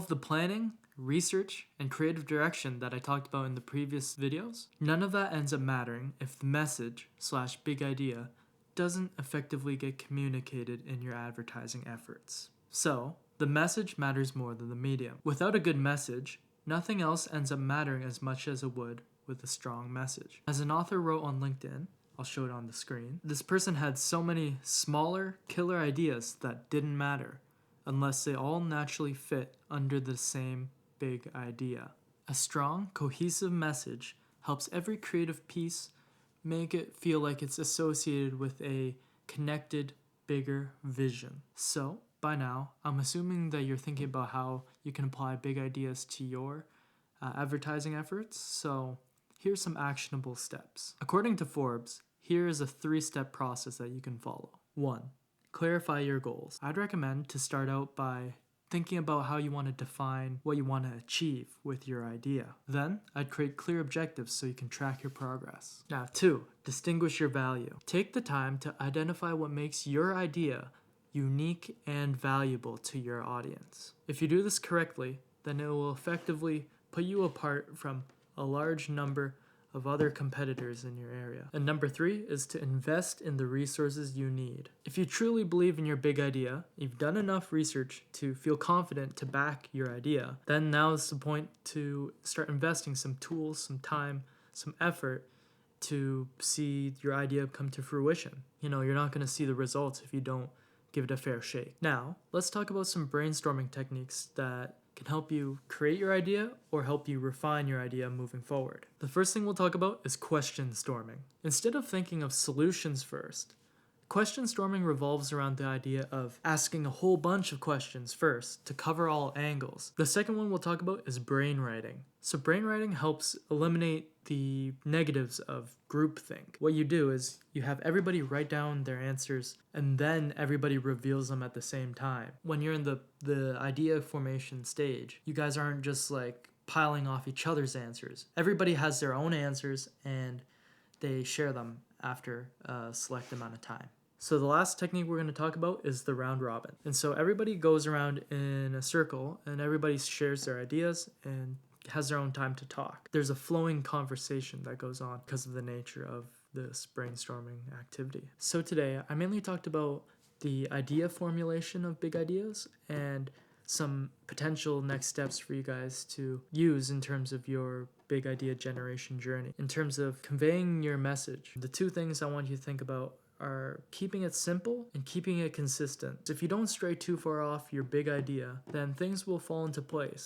of the planning, research, and creative direction that I talked about in the previous videos, none of that ends up mattering if the message/big idea doesn't effectively get communicated in your advertising efforts. So, the message matters more than the medium. Without a good message, nothing else ends up mattering as much as it would with a strong message. As an author wrote on LinkedIn, I'll show it on the screen, this person had so many smaller, killer ideas that didn't matter unless they all naturally fit under the same big idea. A strong, cohesive message helps every creative piece make it feel like it's associated with a connected, bigger vision. So, by now, I'm assuming that you're thinking about how you can apply big ideas to your advertising efforts. So, here's some actionable steps. According to Forbes, here is a 3-step process that you can follow. 1. Clarify your goals. I'd recommend to start out by thinking about how you want to define what you want to achieve with your idea. Then, I'd create clear objectives so you can track your progress. Now, 2. Distinguish your value. Take the time to identify what makes your idea unique and valuable to your audience. If you do this correctly, then it will effectively put you apart from a large number of other competitors in your area. And number 3 is to invest in the resources you need. If you truly believe in your big idea, you've done enough research to feel confident to back your idea, then now is the point to start investing some tools, some time, some effort to see your idea come to fruition. You're not going to see the results if you don't give it a fair shake. Now, let's talk about some brainstorming techniques that can help you create your idea or help you refine your idea moving forward. The first thing we'll talk about is question storming. Instead of thinking of solutions first, question storming revolves around the idea of asking a whole bunch of questions first to cover all angles. The second one we'll talk about is brainwriting. So brainwriting helps eliminate the negatives of groupthink. What you do is you have everybody write down their answers and then everybody reveals them at the same time. When you're in the idea formation stage, you guys aren't just like piling off each other's answers. Everybody has their own answers and they share them after a select amount of time. So the last technique we're going to talk about is the round robin. And so everybody goes around in a circle and everybody shares their ideas and has their own time to talk. There's a flowing conversation that goes on because of the nature of this brainstorming activity. So today, I mainly talked about the idea formulation of big ideas and some potential next steps for you guys to use in terms of your big idea generation journey. In terms of conveying your message, the 2 things I want you to think about are keeping it simple and keeping it consistent. If you don't stray too far off your big idea, then things will fall into place.